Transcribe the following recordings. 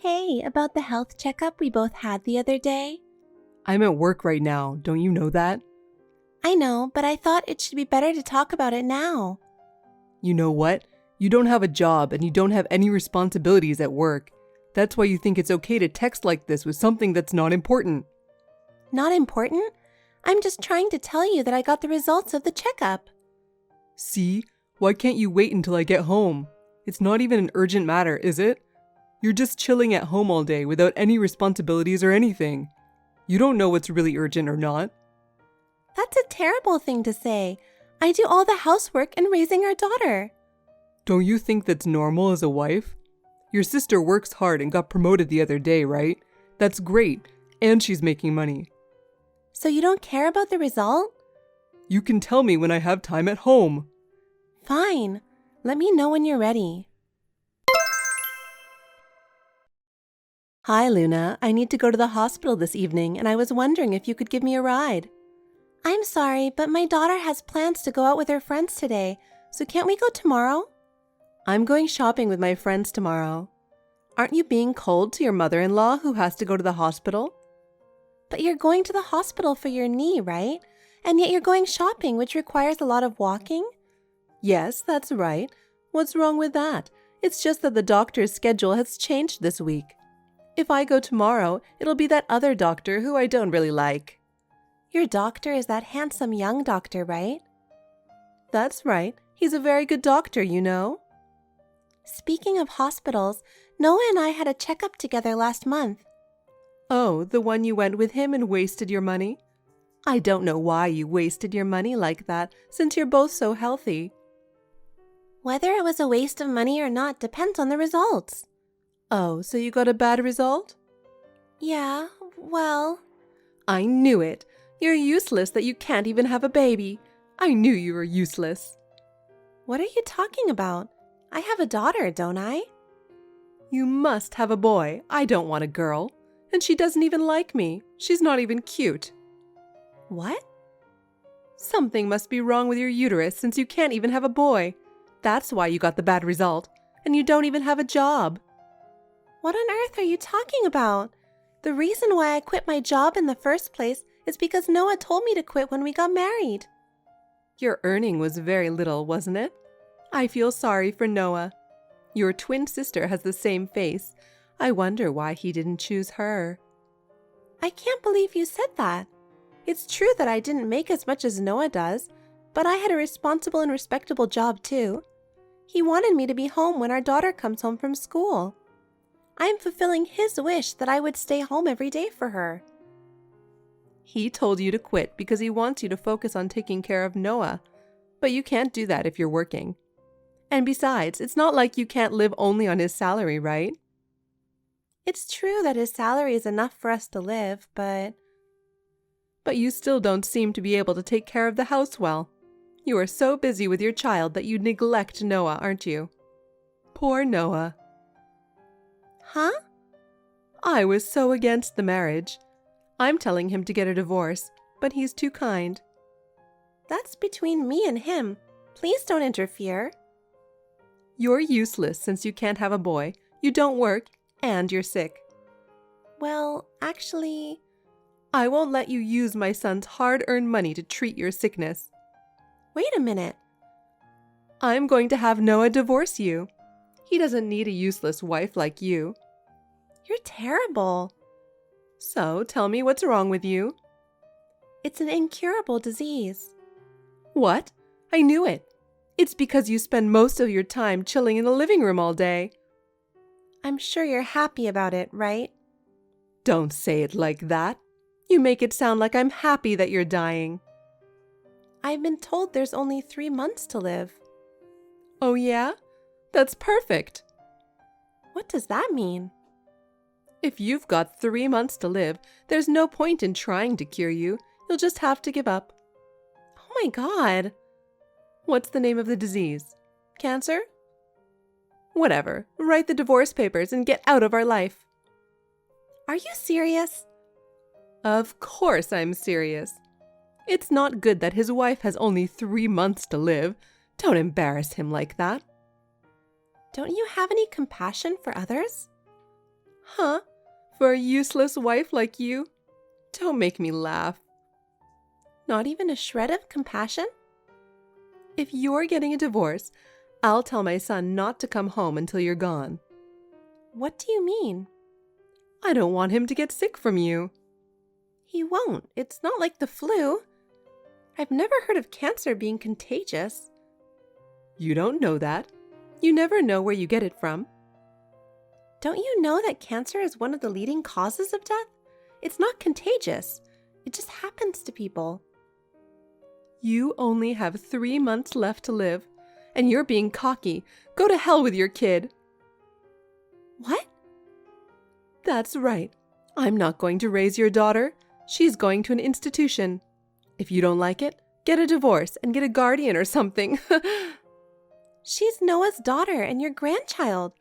Hey, about the health checkup we both had the other day? I'm at work right now, don't you know that? I know, but I thought it should be better to talk about it now. You know what? You don't have a job and you don't have any responsibilities at work. That's why you think it's okay to text like this with something that's not important. Not important? I'm just trying to tell you that I got the results of the checkup. See? Why can't you wait until I get home? It's not even an urgent matter, is it? You're just chilling at home all day without any responsibilities or anything. You don't know what's really urgent or not. That's a terrible thing to say. I do all the housework and raising our daughter. Don't you think that's normal as a wife? Your sister works hard and got promoted the other day, right? That's great, and she's making money. So you don't care about the result? You can tell me when I have time at home. Fine. Let me know when you're ready. Hi, Luna. I need to go to the hospital this evening, and I was wondering if you could give me a ride. I'm sorry, but my daughter has plans to go out with her friends today, so can't we go tomorrow? I'm going shopping with my friends tomorrow. Aren't you being cold to your mother-in-law who has to go to the hospital? But you're going to the hospital for your knee, right? And yet you're going shopping, which requires a lot of walking? Yes, that's right. What's wrong with that? It's just that the doctor's schedule has changed this week. If I go tomorrow, it'll be that other doctor who I don't really like. Your doctor is that handsome young doctor, right? That's right. He's a very good doctor, you know. Speaking of hospitals, Noah and I had a checkup together last month. Oh, the one you went with him and wasted your money? I don't know why you wasted your money like that, since you're both so healthy. Whether it was a waste of money or not depends on the results. Oh, so you got a bad result? Yeah, well... I knew it. You're useless that you can't even have a baby. I knew you were useless. What are you talking about? I have a daughter, don't I? You must have a boy. I don't want a girl. And she doesn't even like me. She's not even cute. What? Something must be wrong with your uterus since you can't even have a boy. That's why you got the bad result. And you don't even have a job. What on earth are you talking about? The reason why I quit my job in the first place is because Noah told me to quit when we got married. Your earning was very little, wasn't it? I feel sorry for Noah. Your twin sister has the same face. I wonder why he didn't choose her. I can't believe you said that. It's true that I didn't make as much as Noah does, but I had a responsible and respectable job too. He wanted me to be home when our daughter comes home from school. I am fulfilling his wish that I would stay home every day for her. He told you to quit because he wants you to focus on taking care of Noah, but you can't do that if you're working. And besides, it's not like you can't live only on his salary, right? It's true that his salary is enough for us to live, but you still don't seem to be able to take care of the house well. You are so busy with your child that you neglect Noah, aren't you? Poor Noah. Huh? I was so against the marriage. I'm telling him to get a divorce, but he's too kind. That's between me and him. Please don't interfere. You're useless since you can't have a boy, you don't work, and you're sick. Well, actually, I won't let you use my son's hard-earned money to treat your sickness. Wait a minute. I'm going to have Noah divorce you. He doesn't need a useless wife like you. You're terrible. So, tell me what's wrong with you. It's an incurable disease. What? I knew it. It's because you spend most of your time chilling in the living room all day. I'm sure you're happy about it, right? Don't say it like that. You make it sound like I'm happy that you're dying. I've been told there's only 3 months to live. Oh yeah? That's perfect. What does that mean? If you've got 3 months to live, there's no point in trying to cure you. You'll just have to give up. Oh my God. What's the name of the disease? Cancer? Whatever. Write the divorce papers and get out of our life. Are you serious? Of course I'm serious. It's not good that his wife has only 3 months to live. Don't embarrass him like that. Don't you have any compassion for others? Huh? For a useless wife like you? Don't make me laugh. Not even a shred of compassion? If you're getting a divorce, I'll tell my son not to come home until you're gone. What do you mean? I don't want him to get sick from you. He won't. It's not like the flu. I've never heard of cancer being contagious. You don't know that. You never know where you get it from. Don't you know that cancer is one of the leading causes of death? It's not contagious. It just happens to people. You only have 3 months left to live, and you're being cocky. Go to hell with your kid. What? That's right. I'm not going to raise your daughter. She's going to an institution. If you don't like it, get a divorce and get a guardian or something. She's Noah's daughter and your grandchild,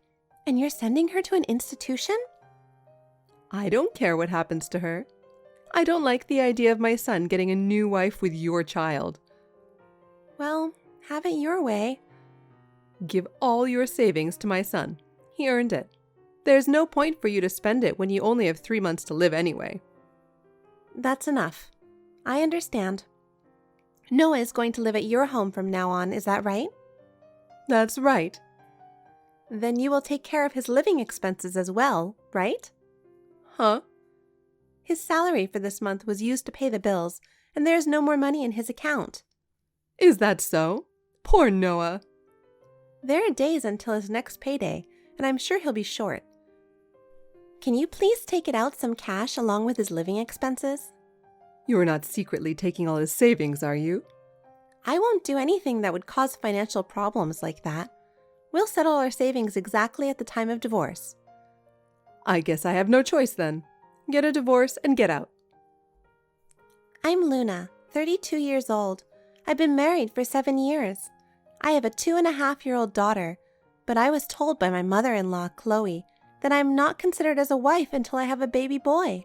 and you're sending her to an institution? I don't care what happens to her. I don't like the idea of my son getting a new wife with your child. Well, have it your way. Give all your savings to my son. He earned it. There's no point for you to spend it when you only have 3 months to live anyway. That's enough. I understand. Noah is going to live at your home from now on, is that right? That's right. Then you will take care of his living expenses as well, right? Huh? His salary for this month was used to pay the bills, and there's no more money in his account. Is that so? Poor Noah. There are days until his next payday, and I'm sure he'll be short. Can you please take it out some cash along with his living expenses? You're not secretly taking all his savings, are you? I won't do anything that would cause financial problems like that. We'll settle our savings exactly at the time of divorce. I guess I have no choice then. Get a divorce and get out. I'm Luna, 32 years old. I've been married for 7 years. I have a 2.5-year-old daughter, but I was told by my mother-in-law, Chloe, that I'm not considered as a wife until I have a baby boy.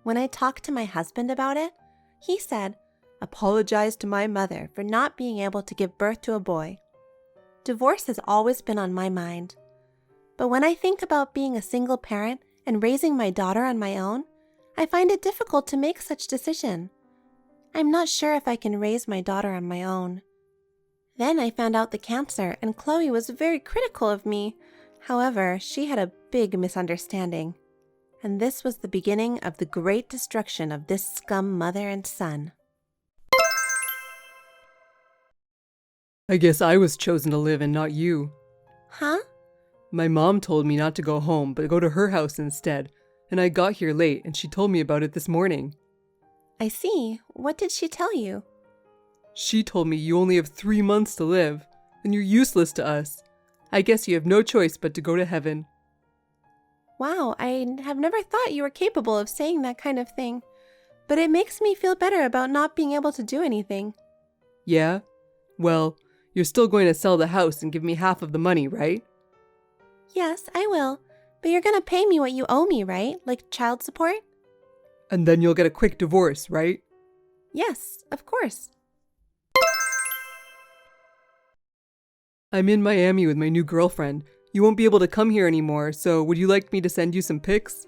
When I talked to my husband about it, he said, "Apologize to my mother for not being able to give birth to a boy." Divorce has always been on my mind. But when I think about being a single parent and raising my daughter on my own, I find it difficult to make such decision. I'm not sure if I can raise my daughter on my own. Then I found out the cancer, and Chloe was very critical of me. However, she had a big misunderstanding. And this was the beginning of the great destruction of this scum mother and son. I guess I was chosen to live and not you. Huh? My mom told me not to go home, but go to her house instead, and I got here late and she told me about it this morning. I see. What did she tell you? She told me you only have 3 months to live, and you're useless to us. I guess you have no choice but to go to heaven. Wow, I have never thought you were capable of saying that kind of thing. But it makes me feel better about not being able to do anything. Yeah? Well, you're still going to sell the house and give me half of the money, right? Yes, I will. But you're gonna pay me what you owe me, right? Like child support? And then you'll get a quick divorce, right? Yes, of course. I'm in Miami with my new girlfriend. You won't be able to come here anymore, so would you like me to send you some pics?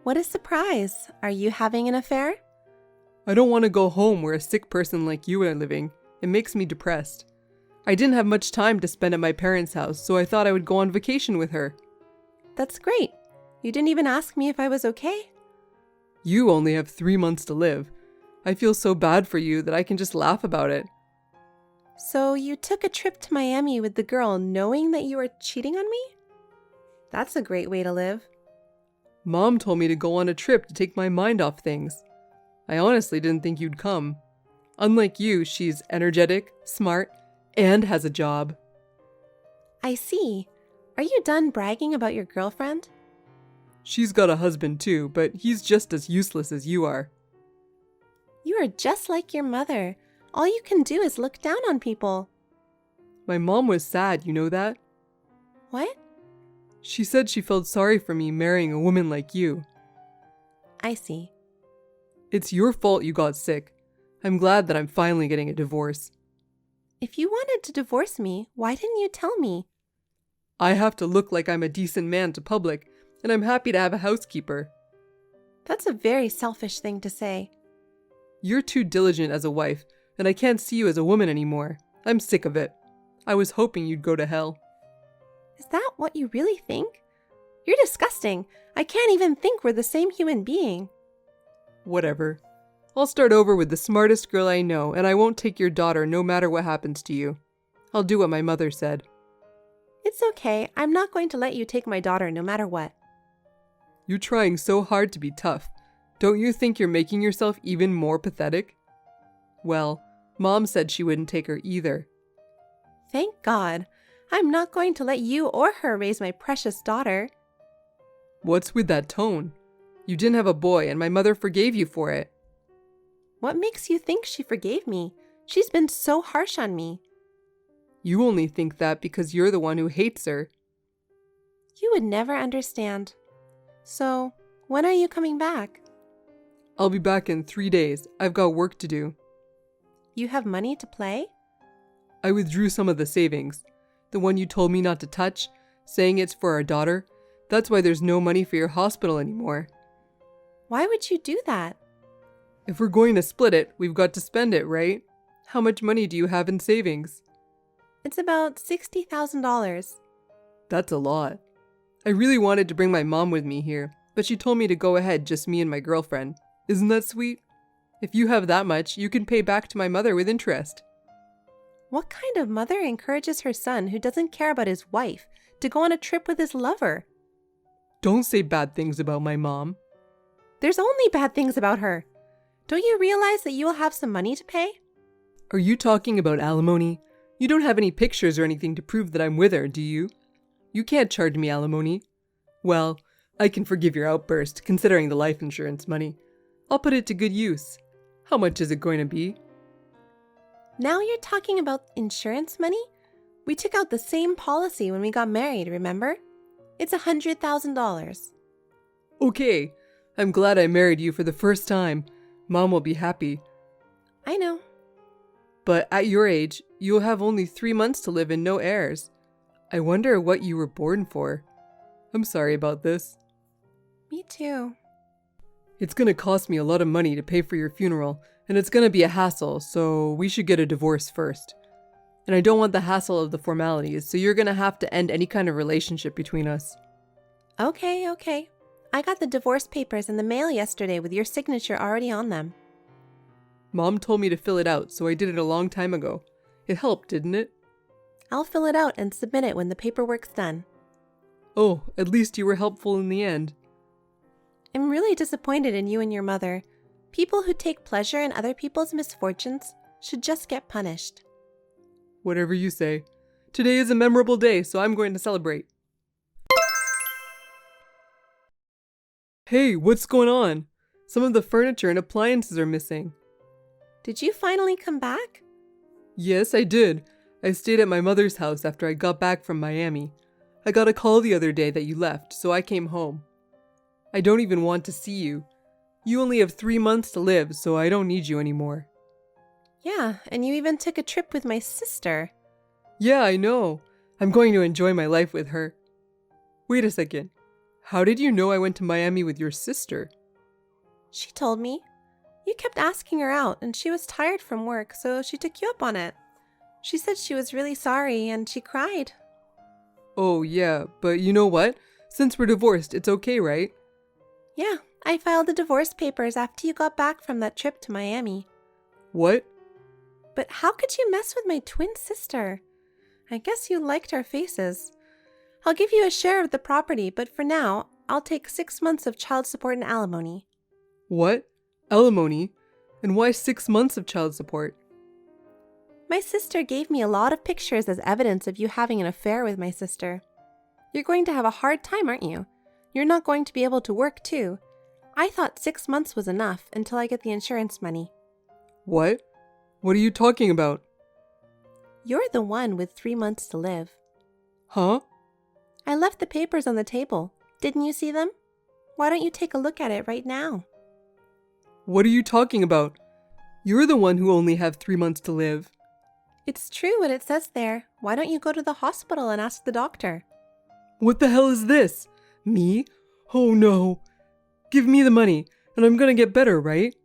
What a surprise. Are you having an affair? I don't want to go home where a sick person like you are living. It makes me depressed. I didn't have much time to spend at my parents' house, so I thought I would go on vacation with her. That's great. You didn't even ask me if I was okay. You only have 3 months to live. I feel so bad for you that I can just laugh about it. So you took a trip to Miami with the girl knowing that you were cheating on me? That's a great way to live. Mom told me to go on a trip to take my mind off things. I honestly didn't think you'd come. Unlike you, she's energetic, smart, and has a job. I see. Are you done bragging about your girlfriend? She's got a husband too, but he's just as useless as you are. You are just like your mother. All you can do is look down on people. My mom was sad, you know that? What? She said she felt sorry for me marrying a woman like you. I see. It's your fault you got sick. I'm glad that I'm finally getting a divorce. If you wanted to divorce me, why didn't you tell me? I have to look like I'm a decent man to public, and I'm happy to have a housekeeper. That's a very selfish thing to say. You're too diligent as a wife, and I can't see you as a woman anymore. I'm sick of it. I was hoping you'd go to hell. Is that what you really think? You're disgusting. I can't even think we're the same human being. Whatever. I'll start over with the smartest girl I know, and I won't take your daughter no matter what happens to you. I'll do what my mother said. It's okay. I'm not going to let you take my daughter no matter what. You're trying so hard to be tough. Don't you think you're making yourself even more pathetic? Well, Mom said she wouldn't take her either. Thank God. I'm not going to let you or her raise my precious daughter. What's with that tone? You didn't have a boy, and my mother forgave you for it. What makes you think she forgave me? She's been so harsh on me. You only think that because you're the one who hates her. You would never understand. So, when are you coming back? I'll be back in 3 days. I've got work to do. You have money to play? I withdrew some of the savings. The one you told me not to touch, saying it's for our daughter. That's why there's no money for your hospital anymore. Why would you do that? If we're going to split it, we've got to spend it, right? How much money do you have in savings? It's about $60,000. That's a lot. I really wanted to bring my mom with me here, but she told me to go ahead, just me and my girlfriend. Isn't that sweet? If you have that much, you can pay back to my mother with interest. What kind of mother encourages her son who doesn't care about his wife to go on a trip with his lover? Don't say bad things about my mom. There's only bad things about her. Don't you realize that you will have some money to pay? Are you talking about alimony? You don't have any pictures or anything to prove that I'm with her, do you? You can't charge me alimony. Well, I can forgive your outburst, considering the life insurance money. I'll put it to good use. How much is it going to be? Now you're talking about insurance money? We took out the same policy when we got married, remember? It's $100,000. Okay, I'm glad I married you for the first time. Mom will be happy. I know. But at your age, you'll have only 3 months to live and no heirs. I wonder what you were born for. I'm sorry about this. Me too. It's gonna cost me a lot of money to pay for your funeral, and it's gonna be a hassle, so we should get a divorce first. And I don't want the hassle of the formalities, so you're gonna have to end any kind of relationship between us. Okay. I got the divorce papers in the mail yesterday with your signature already on them. Mom told me to fill it out, so I did it a long time ago. It helped, didn't it? I'll fill it out and submit it when the paperwork's done. Oh, at least you were helpful in the end. I'm really disappointed in you and your mother. People who take pleasure in other people's misfortunes should just get punished. Whatever you say. Today is a memorable day, so I'm going to celebrate. Hey, what's going on? Some of the furniture and appliances are missing. Did you finally come back? Yes, I did. I stayed at my mother's house after I got back from Miami. I got a call the other day that you left, so I came home. I don't even want to see you. You only have 3 months to live, so I don't need you anymore. Yeah, and you even took a trip with my sister. Yeah, I know. I'm going to enjoy my life with her. Wait a second. How did you know I went to Miami with your sister? She told me. You kept asking her out, and she was tired from work, so she took you up on it. She said she was really sorry, and she cried. Oh, yeah, but you know what? Since we're divorced, it's okay, right? Yeah, I filed the divorce papers after you got back from that trip to Miami. What? But how could you mess with my twin sister? I guess you liked our faces. I'll give you a share of the property, but for now, I'll take 6 months of child support and alimony. What? Alimony? And why 6 months of child support? My sister gave me a lot of pictures as evidence of you having an affair with my sister. You're going to have a hard time, aren't you? You're not going to be able to work, too. I thought 6 months was enough until I get the insurance money. What? What are you talking about? You're the one with 3 months to live. Huh? I left the papers on the table. Didn't you see them? Why don't you take a look at it right now? What are you talking about? You're the one who only have 3 months to live. It's true what it says there. Why don't you go to the hospital and ask the doctor? What the hell is this? Me? Oh no. Give me the money, and I'm gonna get better, right?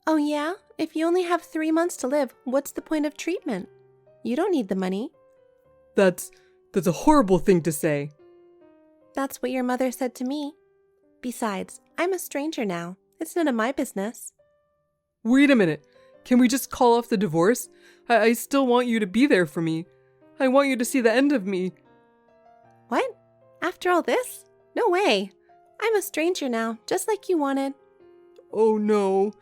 Oh yeah? If you only have 3 months to live, what's the point of treatment? You don't need the money. That's a horrible thing to say. That's what your mother said to me. Besides, I'm a stranger now. It's none of my business. Wait a minute. Can we just call off the divorce? I still want you to be there for me. I want you to see the end of me. What? After all this? No way. I'm a stranger now, just like you wanted. Oh no.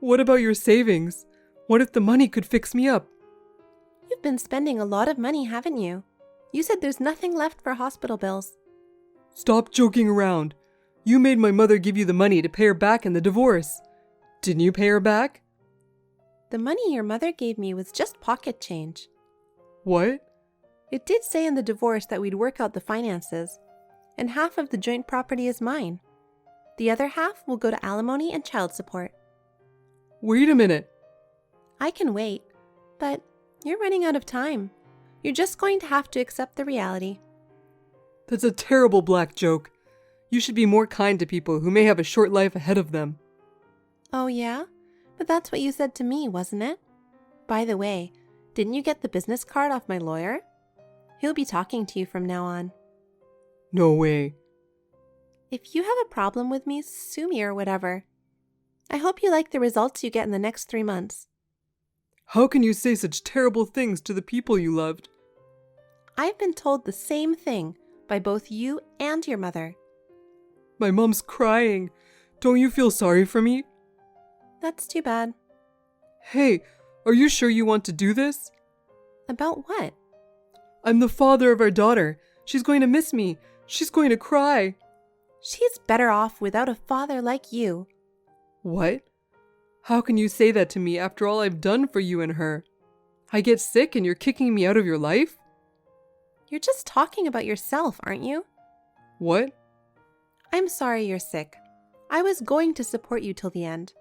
What about your savings? What if the money could fix me up? You've been spending a lot of money, haven't you? You said there's nothing left for hospital bills. Stop joking around. You made my mother give you the money to pay her back in the divorce. Didn't you pay her back? The money your mother gave me was just pocket change. What? It did say in the divorce that we'd work out the finances, and half of the joint property is mine. The other half will go to alimony and child support. Wait a minute. I can wait, but you're running out of time. You're just going to have to accept the reality. That's a terrible black joke. You should be more kind to people who may have a short life ahead of them. Oh yeah? But that's what you said to me, wasn't it? By the way, didn't you get the business card off my lawyer? He'll be talking to you from now on. No way. If you have a problem with me, sue me or whatever. I hope you like the results you get in the next 3 months. How can you say such terrible things to the people you loved? I've been told the same thing by both you and your mother. My mom's crying. Don't you feel sorry for me? That's too bad. Hey, are you sure you want to do this? About what? I'm the father of our daughter. She's going to miss me. She's going to cry. She's better off without a father like you. What? How can you say that to me after all I've done for you and her? I get sick and you're kicking me out of your life? You're just talking about yourself, aren't you? What? I'm sorry you're sick. I was going to support you till the end.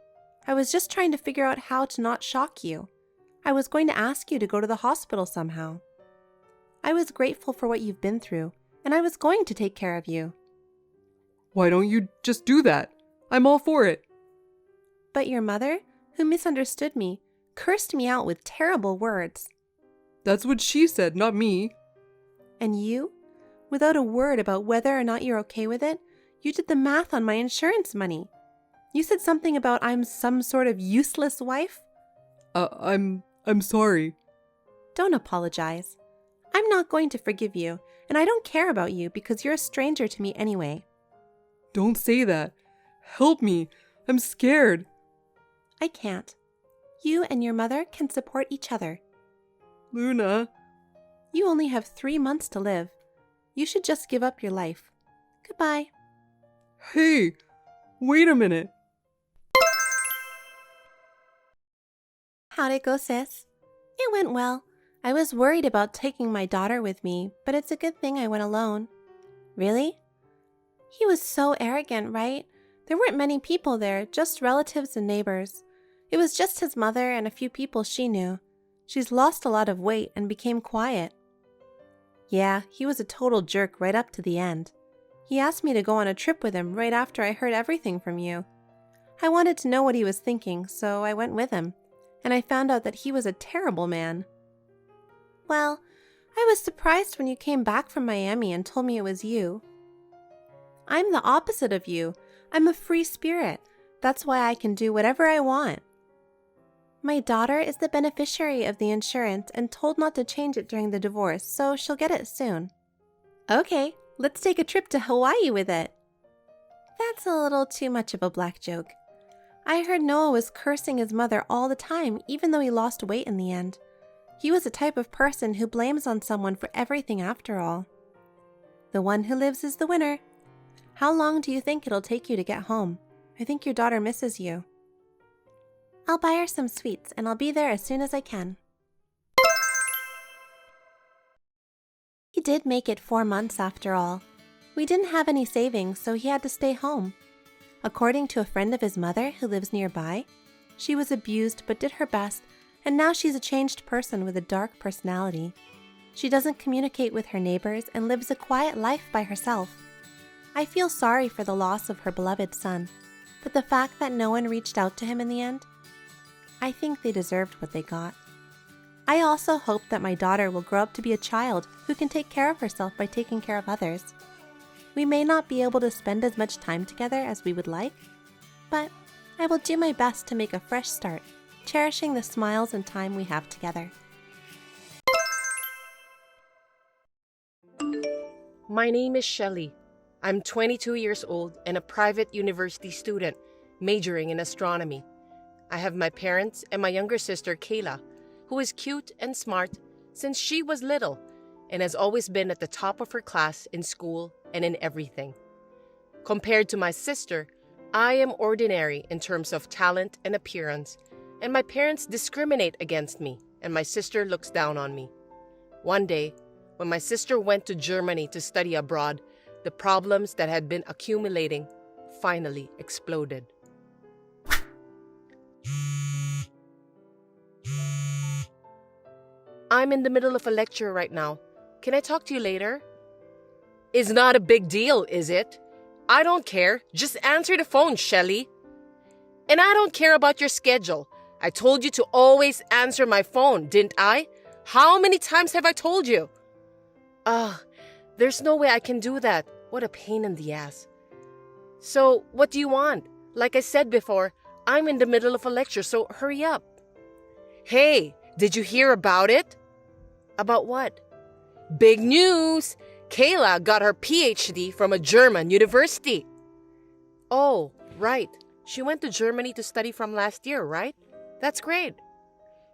I was just trying to figure out how to not shock you. I was going to ask you to go to the hospital somehow. I was grateful for what you've been through, and I was going to take care of you. Why don't you just do that? I'm all for it. But your mother, who misunderstood me, cursed me out with terrible words. That's what she said, not me. And you, without a word about whether or not you're okay with it, you did the math on my insurance money. You said something about I'm some sort of useless wife. I'm sorry. Don't apologize. I'm not going to forgive you, and I don't care about you because you're a stranger to me anyway. Don't say that. Help me. I'm scared. I can't. You and your mother can support each other. Luna. You only have 3 months to live. You should just give up your life. Goodbye. Hey, wait a minute. How'd it go, sis? It went well. I was worried about taking my daughter with me, but it's a good thing I went alone. Really? He was so arrogant, right? There weren't many people there, just relatives and neighbors. It was just his mother and a few people she knew. She's lost a lot of weight and became quiet. Yeah, he was a total jerk right up to the end. He asked me to go on a trip with him right after I heard everything from you. I wanted to know what he was thinking, so I went with him, and I found out that he was a terrible man. Well, I was surprised when you came back from Miami and told me it was you. I'm the opposite of you. I'm a free spirit. That's why I can do whatever I want. My daughter is the beneficiary of the insurance and told not to change it during the divorce, so she'll get it soon. Okay, let's take a trip to Hawaii with it. That's a little too much of a black joke. I heard Noah was cursing his mother all the time, even though he lost weight in the end. He was the type of person who blames on someone for everything after all. The one who lives is the winner. How long do you think it'll take you to get home? I think your daughter misses you. I'll buy her some sweets and I'll be there as soon as I can. He did make it 4 months after all. We didn't have any savings, so he had to stay home. According to a friend of his mother who lives nearby, she was abused but did her best, and now she's a changed person with a dark personality. She doesn't communicate with her neighbors and lives a quiet life by herself. I feel sorry for the loss of her beloved son, but the fact that no one reached out to him in the end, I think they deserved what they got. I also hope that my daughter will grow up to be a child who can take care of herself by taking care of others. We may not be able to spend as much time together as we would like, but I will do my best to make a fresh start, cherishing the smiles and time we have together. My name is Shelly. I'm 22 years old and a private university student, majoring in astronomy. I have my parents and my younger sister, Kayla, who is cute and smart since she was little and has always been at the top of her class in school and in everything. Compared to my sister, I am ordinary in terms of talent and appearance, and my parents discriminate against me, and my sister looks down on me. One day, when my sister went to Germany to study abroad, the problems that had been accumulating finally exploded. I'm in the middle of a lecture right now. Can I talk to you later? It's not a big deal, is it? I don't care. Just answer the phone, Shelly. And I don't care about your schedule. I told you to always answer my phone, didn't I? How many times have I told you? There's no way I can do that. What a pain in the ass. So, what do you want? Like I said before, I'm in the middle of a lecture, so hurry up. Hey, did you hear about it? About what? Big news! Kayla got her PhD from a German university. Oh, right. She went to Germany to study from last year, right? That's great.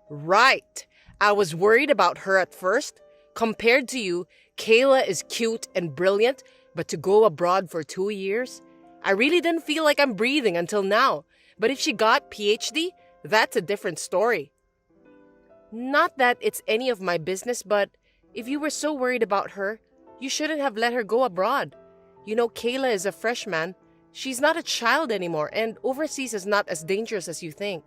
Right. I was worried about her at first. Compared to you, Kayla is cute and brilliant, but to go abroad for 2 years? I really didn't feel like I'm breathing until now. But if she got PhD, that's a different story. Not that it's any of my business, but if you were so worried about her, you shouldn't have let her go abroad. You know, Kayla is a freshman. She's not a child anymore, and overseas is not as dangerous as you think.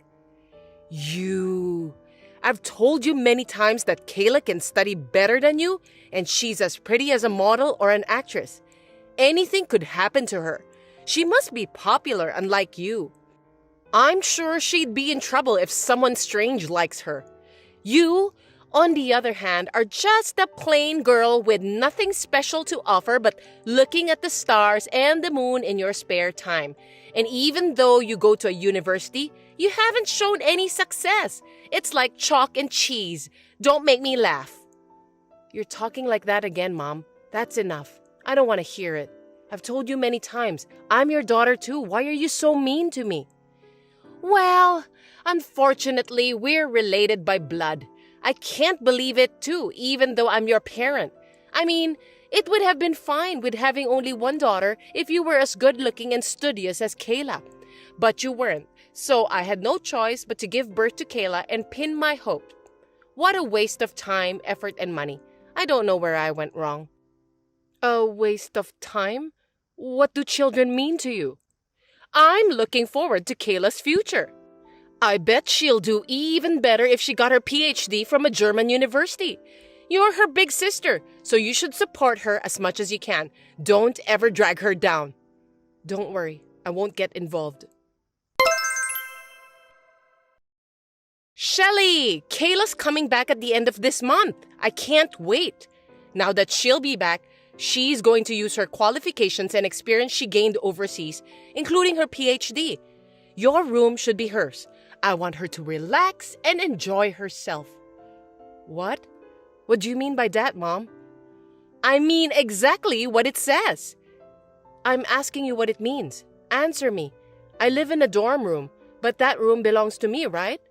I've told you many times that Kayla can study better than you, and she's as pretty as a model or an actress. Anything could happen to her. She must be popular, unlike you. I'm sure she'd be in trouble if someone strange likes her. You, on the other hand, are just a plain girl with nothing special to offer but looking at the stars and the moon in your spare time. And even though you go to a university, you haven't shown any success. It's like chalk and cheese. Don't make me laugh. You're talking like that again, Mom. That's enough. I don't want to hear it. I've told you many times, I'm your daughter too. Why are you so mean to me? Well, unfortunately, we're related by blood. I can't believe it too, even though I'm your parent. I mean, it would have been fine with having only one daughter if you were as good-looking and studious as Kayla. But you weren't, so I had no choice but to give birth to Kayla and pin my hope. What a waste of time, effort, and money. I don't know where I went wrong. A waste of time? What do children mean to you? I'm looking forward to Kayla's future. I bet she'll do even better if she got her PhD from a German university. You're her big sister, so you should support her as much as you can. Don't ever drag her down. Don't worry, I won't get involved. Shelly! Kayla's coming back at the end of this month. I can't wait. Now that she'll be back, she's going to use her qualifications and experience she gained overseas, including her PhD. Your room should be hers. I want her to relax and enjoy herself. What? What do you mean by that, Mom? I mean exactly what it says. I'm asking you what it means. Answer me. I live in a dorm room, but that room belongs to me, right?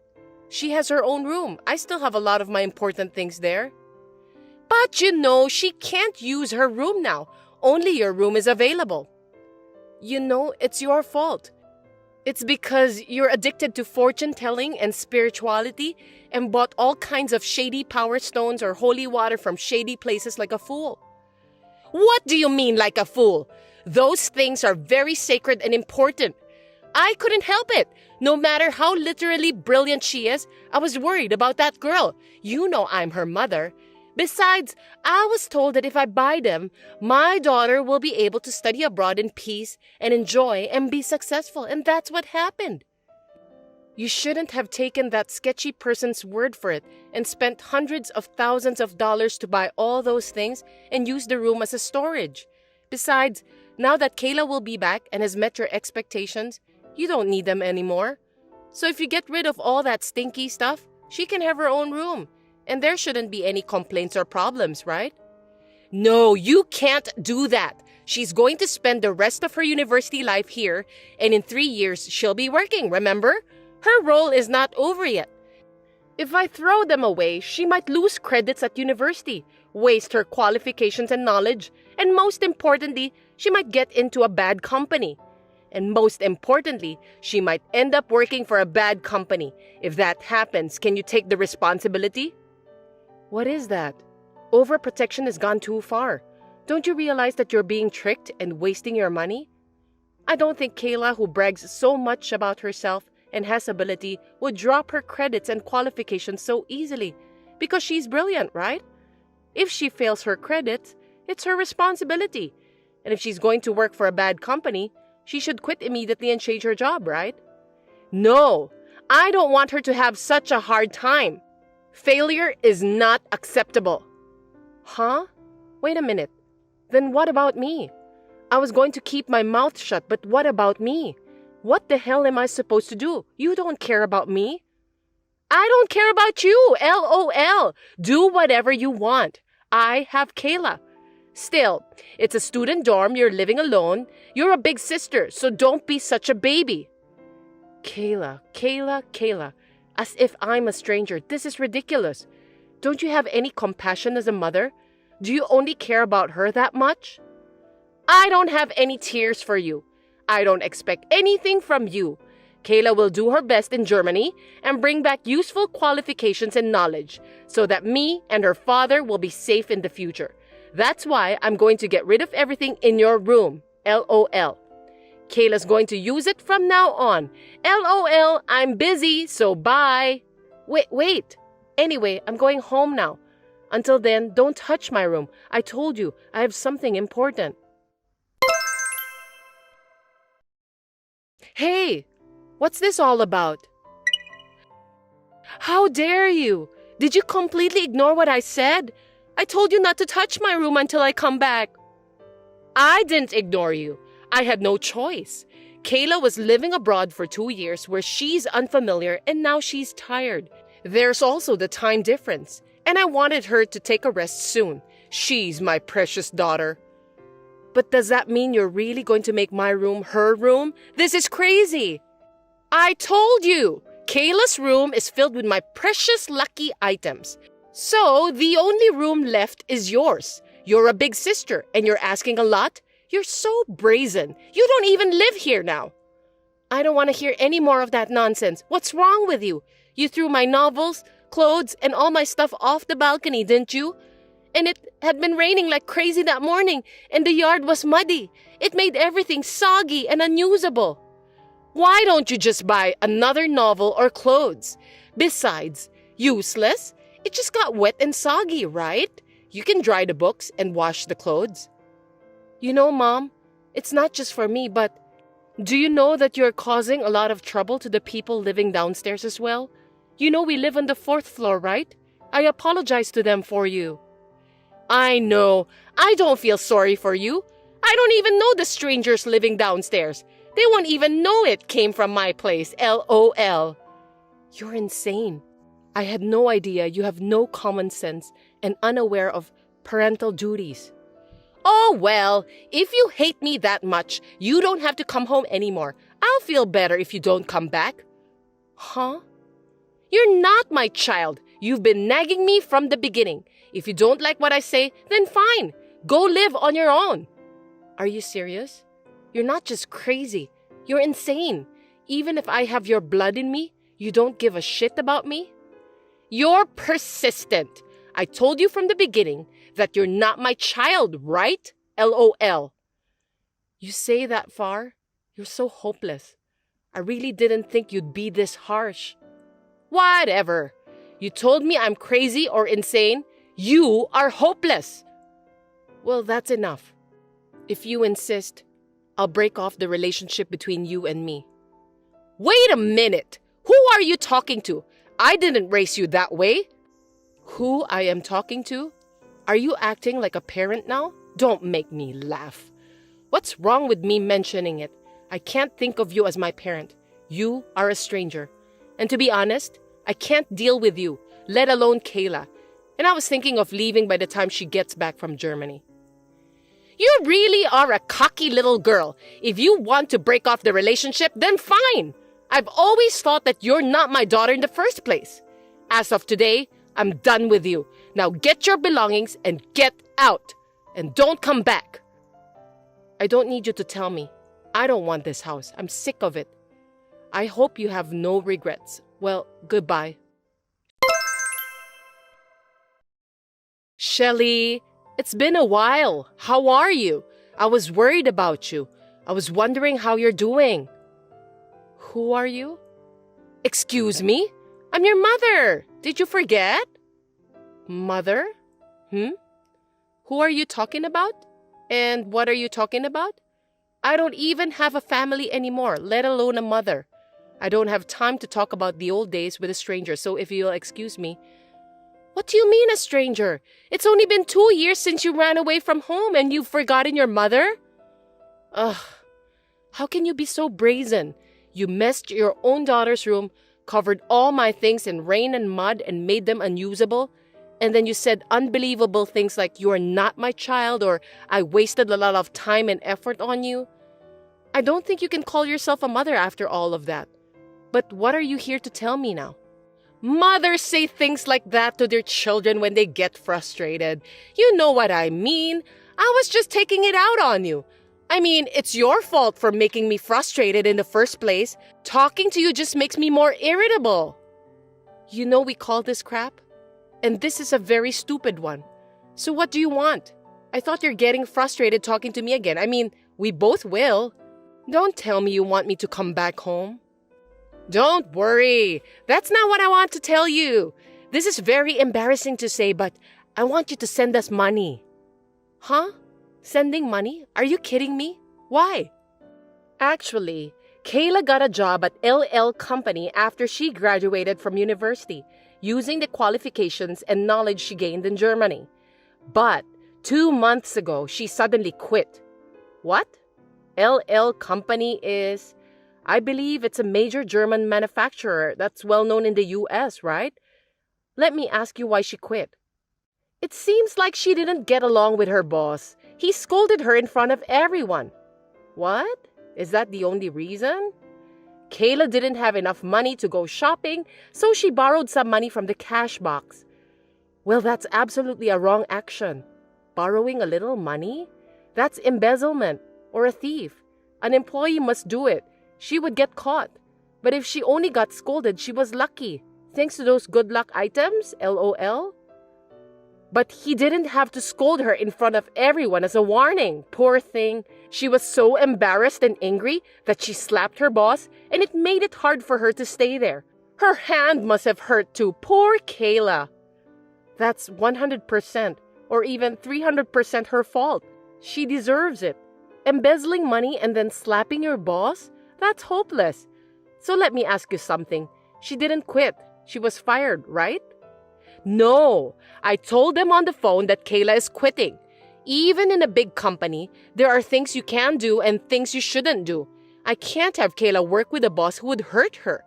She has her own room. I still have a lot of my important things there. But you know, she can't use her room now. Only your room is available. You know, it's your fault. It's because you're addicted to fortune-telling and spirituality and bought all kinds of shady power stones or holy water from shady places like a fool. What do you mean like a fool? Those things are very sacred and important. I couldn't help it. No matter how literally brilliant she is, I was worried about that girl. You know I'm her mother. Besides, I was told that if I buy them, my daughter will be able to study abroad in peace and enjoy and be successful, and that's what happened. You shouldn't have taken that sketchy person's word for it and spent hundreds of thousands of dollars to buy all those things and use the room as a storage. Besides, now that Kayla will be back and has met your expectations, you don't need them anymore. So if you get rid of all that stinky stuff, she can have her own room, and there shouldn't be any complaints or problems, right? No, you can't do that. She's going to spend the rest of her university life here, and in 3 years, she'll be working, remember? Her role is not over yet. If I throw them away, she might lose credits at university, waste her qualifications and knowledge, and most importantly, she might get into a bad company. And most importantly, she might end up working for a bad company. If that happens, can you take the responsibility? What is that? Overprotection has gone too far. Don't you realize that you're being tricked and wasting your money? I don't think Kayla, who brags so much about herself and has ability, would drop her credits and qualifications so easily, because she's brilliant, right? If she fails her credits, it's her responsibility. And if she's going to work for a bad company, she should quit immediately and change her job, right? No, I don't want her to have such a hard time. Failure is not acceptable. Huh? Wait a minute. Then what about me? I was going to keep my mouth shut, but what about me? What the hell am I supposed to do? You don't care about me. I don't care about you, LOL. Do whatever you want. I have Kayla. Still, it's a student dorm, you're living alone. You're a big sister, so don't be such a baby. Kayla. As if I'm a stranger. This is ridiculous. Don't you have any compassion as a mother? Do you only care about her that much? I don't have any tears for you. I don't expect anything from you. Kayla will do her best in Germany and bring back useful qualifications and knowledge so that me and her father will be safe in the future. That's why I'm going to get rid of everything in your room. LOL. Kayla's going to use it from now on. LOL, I'm busy, so bye. Wait. Anyway, I'm going home now. Until then, don't touch my room. I told you, I have something important. Hey, what's this all about? How dare you? Did you completely ignore what I said? I told you not to touch my room until I come back. I didn't ignore you. I had no choice. Kayla was living abroad for 2 years where she's unfamiliar and now she's tired. There's also the time difference, and I wanted her to take a rest soon. She's my precious daughter. But does that mean you're really going to make my room her room? This is crazy. I told you, Kayla's room is filled with my precious lucky items. So the only room left is yours. You're a big sister and you're asking a lot. You're so brazen. You don't even live here now. I don't want to hear any more of that nonsense. What's wrong with you? You threw my novels, clothes, and all my stuff off the balcony, didn't you? And it had been raining like crazy that morning, and the yard was muddy. It made everything soggy and unusable. Why don't you just buy another novel or clothes? Besides, useless? It just got wet and soggy, right? You can dry the books and wash the clothes. You know, Mom, it's not just for me, but do you know that you're causing a lot of trouble to the people living downstairs as well? You know we live on the 4th floor, right? I apologize to them for you. I know. I don't feel sorry for you. I don't even know the strangers living downstairs. They won't even know it came from my place. LOL. You're insane. I had no idea you have no common sense and unaware of parental duties. Oh, well, if you hate me that much, you don't have to come home anymore. I'll feel better if you don't come back. Huh? You're not my child. You've been nagging me from the beginning. If you don't like what I say, then fine. Go live on your own. Are you serious? You're not just crazy. You're insane. Even if I have your blood in me, you don't give a shit about me? You're persistent. I told you from the beginning that you're not my child, right? LOL. You say that far? You're so hopeless. I really didn't think you'd be this harsh. Whatever. You told me I'm crazy or insane. You are hopeless. Well, that's enough. If you insist, I'll break off the relationship between you and me. Wait a minute! Who are you talking to? I didn't raise you that way. Who I am talking to? Are you acting like a parent now? Don't make me laugh. What's wrong with me mentioning it? I can't think of you as my parent. You are a stranger. And to be honest, I can't deal with you, let alone Kayla. And I was thinking of leaving by the time she gets back from Germany. You really are a cocky little girl. If you want to break off the relationship, then fine. I've always thought that you're not my daughter in the first place. As of today, I'm done with you. Now get your belongings and get out. And don't come back. I don't need you to tell me. I don't want this house. I'm sick of it. I hope you have no regrets. Well, goodbye. Shelly, it's been a while. How are you? I was worried about you. I was wondering how you're doing. Who are you? Excuse me? I'm your mother. Did you forget? Mother? Who are you talking about? And what are you talking about? I don't even have a family anymore, let alone a mother. I don't have time to talk about the old days with a stranger, so if you'll excuse me. What do you mean a stranger? It's only been 2 years since you ran away from home and you've forgotten your mother? Ugh, how can you be so brazen? You messed your own daughter's room, covered all my things in rain and mud and made them unusable. And then you said unbelievable things like you are not my child or I wasted a lot of time and effort on you. I don't think you can call yourself a mother after all of that. But what are you here to tell me now? Mothers say things like that to their children when they get frustrated. You know what I mean. I was just taking it out on you. I mean, it's your fault for making me frustrated in the first place. Talking to you just makes me more irritable. You know we call this crap? And this is a very stupid one. So what do you want? I thought you're getting frustrated talking to me again. I mean, we both will. Don't tell me you want me to come back home. Don't worry. That's not what I want to tell you. This is very embarrassing to say, but I want you to send us money. Huh? Sending money? Are you kidding me? Why? Actually, Kayla got a job at LL Company after she graduated from university, using the qualifications and knowledge she gained in Germany. But 2 months ago, she suddenly quit. What? LL Company is... I believe it's a major German manufacturer that's well known in the US, right? Let me ask you why she quit. It seems like she didn't get along with her boss. He scolded her in front of everyone. What? Is that the only reason? Kayla didn't have enough money to go shopping, so she borrowed some money from the cash box. Well, that's absolutely a wrong action. Borrowing a little money? That's embezzlement or a thief. An employee must do it. She would get caught. But if she only got scolded, she was lucky. Thanks to those good luck items, LOL. But he didn't have to scold her in front of everyone as a warning. Poor thing. She was so embarrassed and angry that she slapped her boss, and it made it hard for her to stay there. Her hand must have hurt too. Poor Kayla. That's 100% or even 300% her fault. She deserves it. Embezzling money and then slapping your boss? That's hopeless. So let me ask you something. She didn't quit. She was fired, right? No. I told them on the phone that Kayla is quitting. Even in a big company, there are things you can do and things you shouldn't do. I can't have Kayla work with a boss who would hurt her.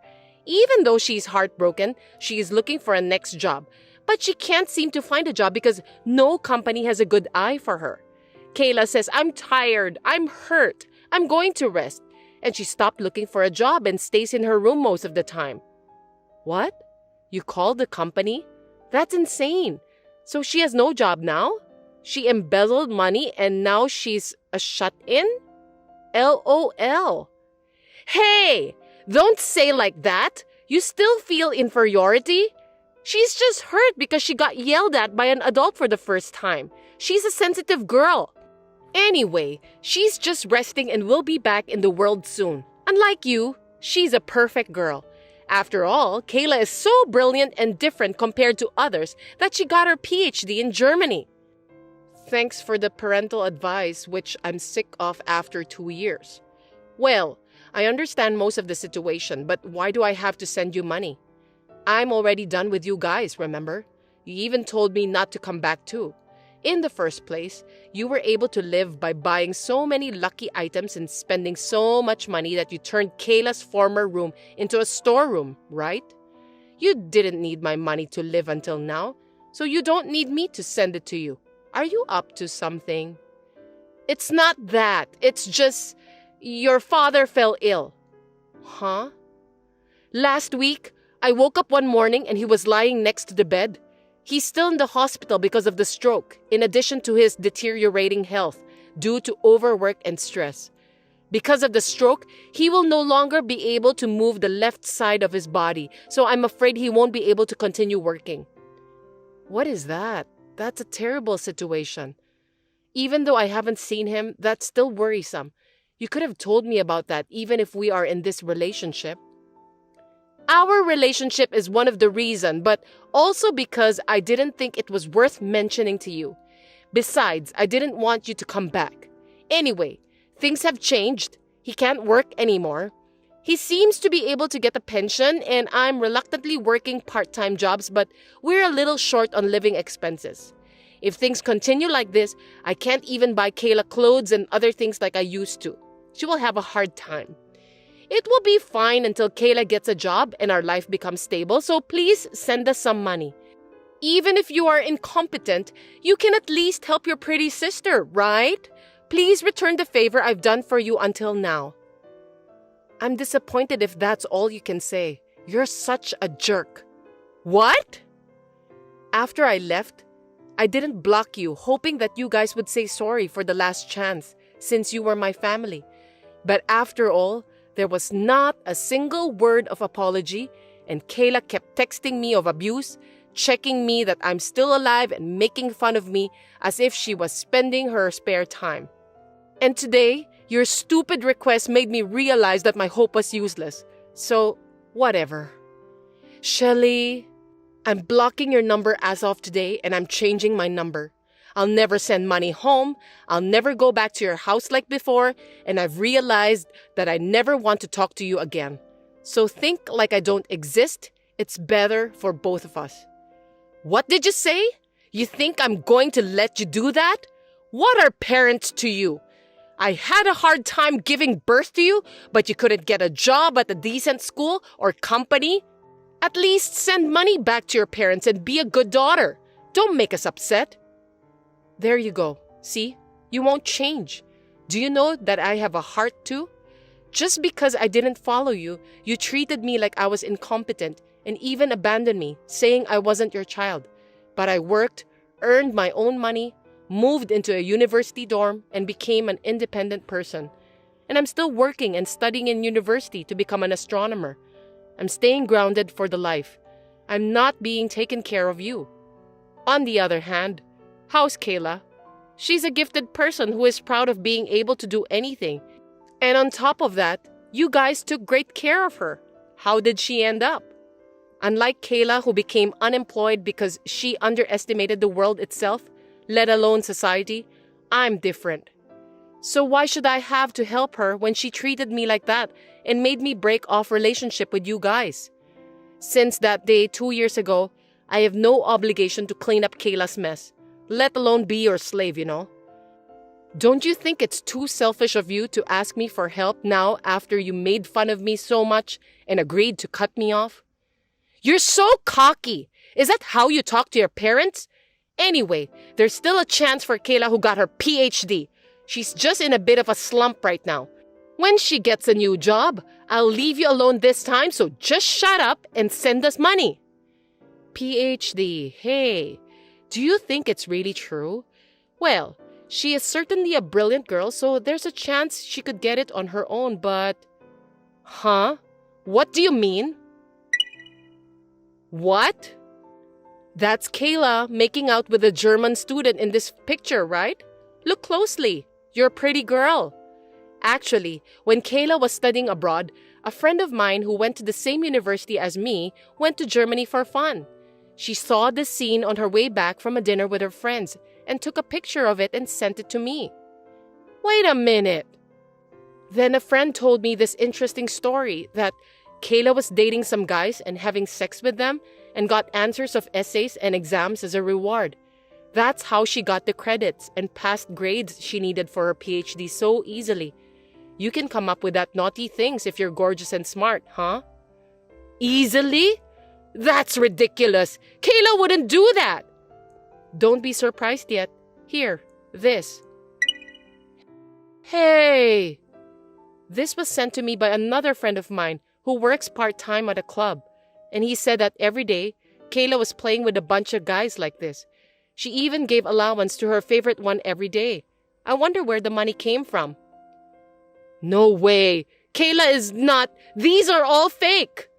Even though she's heartbroken, she is looking for a next job. But she can't seem to find a job because no company has a good eye for her. Kayla says, I'm tired, I'm hurt, I'm going to rest. And she stopped looking for a job and stays in her room most of the time. What? You called the company? That's insane. So she has no job now? She embezzled money and now she's a shut-in? LOL. Hey, don't say like that. You still feel inferiority? She's just hurt because she got yelled at by an adult for the first time. She's a sensitive girl. Anyway, she's just resting and will be back in the world soon. Unlike you, she's a perfect girl. After all, Kayla is so brilliant and different compared to others that she got her PhD in Germany. Thanks for the parental advice, which I'm sick of after 2 years. Well, I understand most of the situation, but why do I have to send you money? I'm already done with you guys, remember? You even told me not to come back too. In the first place, you were able to live by buying so many lucky items and spending so much money that you turned Kayla's former room into a storeroom, right? You didn't need my money to live until now, so you don't need me to send it to you. Are you up to something? It's not that. It's just your father fell ill. Huh? Last week, I woke up one morning and he was lying next to the bed. He's still in the hospital because of the stroke, in addition to his deteriorating health due to overwork and stress. Because of the stroke, he will no longer be able to move the left side of his body, so I'm afraid he won't be able to continue working. What is that? That's a terrible situation. Even though I haven't seen him, that's still worrisome. You could have told me about that even if we are in this relationship. Our relationship is one of the reasons, but also because I didn't think it was worth mentioning to you. Besides, I didn't want you to come back. Anyway, things have changed. He can't work anymore. He seems to be able to get a pension, and I'm reluctantly working part-time jobs, but we're a little short on living expenses. If things continue like this, I can't even buy Kayla clothes and other things like I used to. She will have a hard time. It will be fine until Kayla gets a job and our life becomes stable, so please send us some money. Even if you are incompetent, you can at least help your pretty sister, right? Please return the favor I've done for you until now. I'm disappointed if that's all you can say. You're such a jerk. What? After I left, I didn't block you, hoping that you guys would say sorry for the last chance, since you were my family. But after all, there was not a single word of apology, and Kayla kept texting me of abuse, checking me that I'm still alive and making fun of me as if she was spending her spare time. And today, your stupid request made me realize that my hope was useless. So, whatever. Shelly, I'm blocking your number as of today, and I'm changing my number. I'll never send money home, I'll never go back to your house like before, and I've realized that I never want to talk to you again. So think like I don't exist. It's better for both of us. What did you say? You think I'm going to let you do that? What are parents to you? I had a hard time giving birth to you, but you couldn't get a job at a decent school or company? At least send money back to your parents and be a good daughter. Don't make us upset. There you go. See? You won't change. Do you know that I have a heart too? Just because I didn't follow you, you treated me like I was incompetent and even abandoned me, saying I wasn't your child. But I worked, earned my own money, moved into a university dorm, and became an independent person. And I'm still working and studying in university to become an astronomer. I'm staying grounded for the life. I'm not being taken care of you. On the other hand, how's Kayla? She's a gifted person who is proud of being able to do anything. And on top of that, you guys took great care of her. How did she end up? Unlike Kayla, who became unemployed because she underestimated the world itself, let alone society, I'm different. So why should I have to help her when she treated me like that and made me break off relationship with you guys? Since that day 2 years ago, I have no obligation to clean up Kayla's mess, let alone be your slave, you know? Don't you think it's too selfish of you to ask me for help now after you made fun of me so much and agreed to cut me off? You're so cocky. Is that how you talk to your parents? Anyway, there's still a chance for Kayla who got her PhD. She's just in a bit of a slump right now. When she gets a new job, I'll leave you alone this time, so just shut up and send us money. PhD, hey, do you think it's really true? Well, she is certainly a brilliant girl, so there's a chance she could get it on her own, but... Huh? What do you mean? What? That's Kayla making out with a German student in this picture, right? Look closely. You're a pretty girl. Actually, when Kayla was studying abroad, a friend of mine who went to the same university as me went to Germany for fun. She saw this scene on her way back from a dinner with her friends and took a picture of it and sent it to me. Wait a minute! Then a friend told me this interesting story that Kayla was dating some guys and having sex with them and got answers of essays and exams as a reward. That's how she got the credits and passed grades she needed for her PhD so easily. You can come up with that naughty things if you're gorgeous and smart, huh? Easily? That's ridiculous! Kayla wouldn't do that! Don't be surprised yet. Here, this. Hey! This was sent to me by another friend of mine who works part-time at a club, and he said that every day, Kayla was playing with a bunch of guys like this. She even gave allowance to her favorite one every day. I wonder where the money came from. No way! Kayla is not... These are all fake!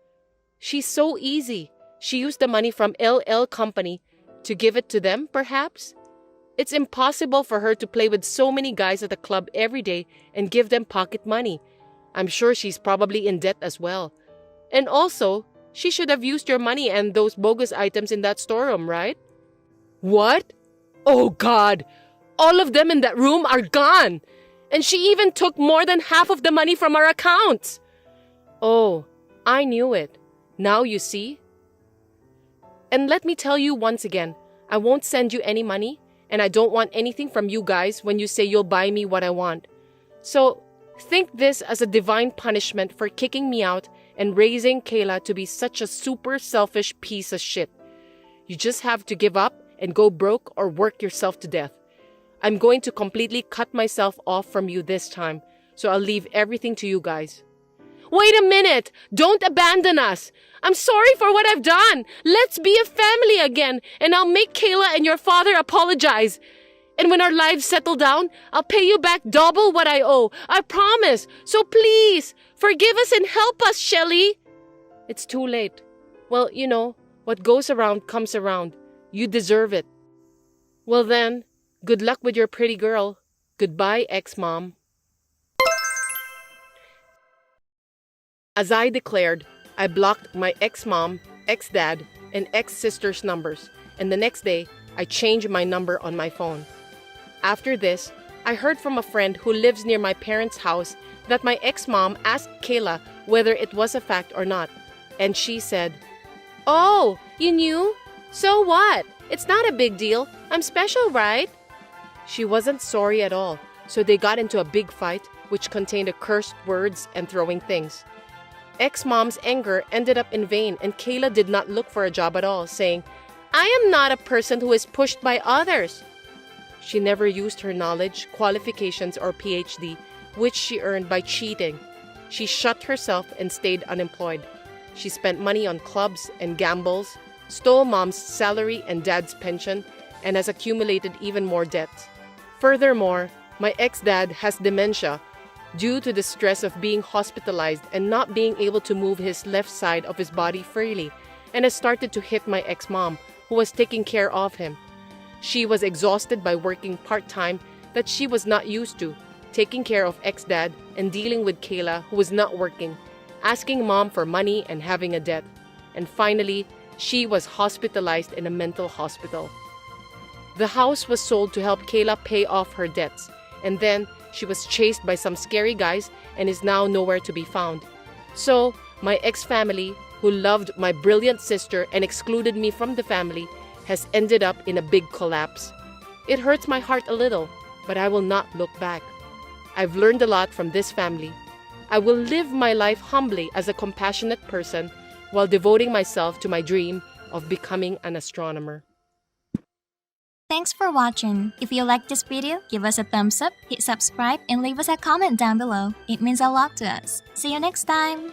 She's so easy. She used the money from LL Company to give it to them, perhaps? It's impossible for her to play with so many guys at the club every day and give them pocket money. I'm sure she's probably in debt as well. And also, she should have used your money and those bogus items in that storeroom, right? What? Oh God! All of them in that room are gone! And she even took more than half of the money from our accounts! Oh, I knew it. Now you see? And let me tell you once again, I won't send you any money, and I don't want anything from you guys when you say you'll buy me what I want. So, think this as a divine punishment for kicking me out and raising Kayla to be such a super selfish piece of shit. You just have to give up and go broke or work yourself to death. I'm going to completely cut myself off from you this time, so I'll leave everything to you guys. Wait a minute! Don't abandon us! I'm sorry for what I've done! Let's be a family again, and I'll make Kayla and your father apologize. And when our lives settle down, I'll pay you back double what I owe. I promise! So please, forgive us and help us, Shelly! It's too late. Well, you know, what goes around comes around. You deserve it. Well then, good luck with your pretty girl. Goodbye, ex-mom. As I declared, I blocked my ex-mom, ex-dad, and ex-sister's numbers, and the next day, I changed my number on my phone. After this, I heard from a friend who lives near my parents' house that my ex-mom asked Kayla whether it was a fact or not, and she said, "Oh, you knew? So what? It's not a big deal. I'm special, right?" She wasn't sorry at all, so they got into a big fight, which contained cursed words and throwing things. Ex-mom's anger ended up in vain, and Kayla did not look for a job at all, saying, "I am not a person who is pushed by others." She never used her knowledge, qualifications, or PhD, which she earned by cheating. She shut herself and stayed unemployed. She spent money on clubs and gambles, stole mom's salary and dad's pension, and has accumulated even more debts. Furthermore, my ex-dad has dementia due to the stress of being hospitalized and not being able to move his left side of his body freely, and has started to hit my ex-mom, who was taking care of him. She was exhausted by working part-time that she was not used to, taking care of ex-dad and dealing with Kayla, who was not working, asking mom for money and having a debt. And finally, she was hospitalized in a mental hospital. The house was sold to help Kayla pay off her debts, and then she was chased by some scary guys and is now nowhere to be found. So, my ex-family, who loved my brilliant sister and excluded me from the family, has ended up in a big collapse. It hurts my heart a little, but I will not look back. I've learned a lot from this family. I will live my life humbly as a compassionate person while devoting myself to my dream of becoming an astronomer. Thanks for watching. If you liked this video, give us a thumbs up, hit subscribe, and leave us a comment down below. It means a lot to us. See you next time!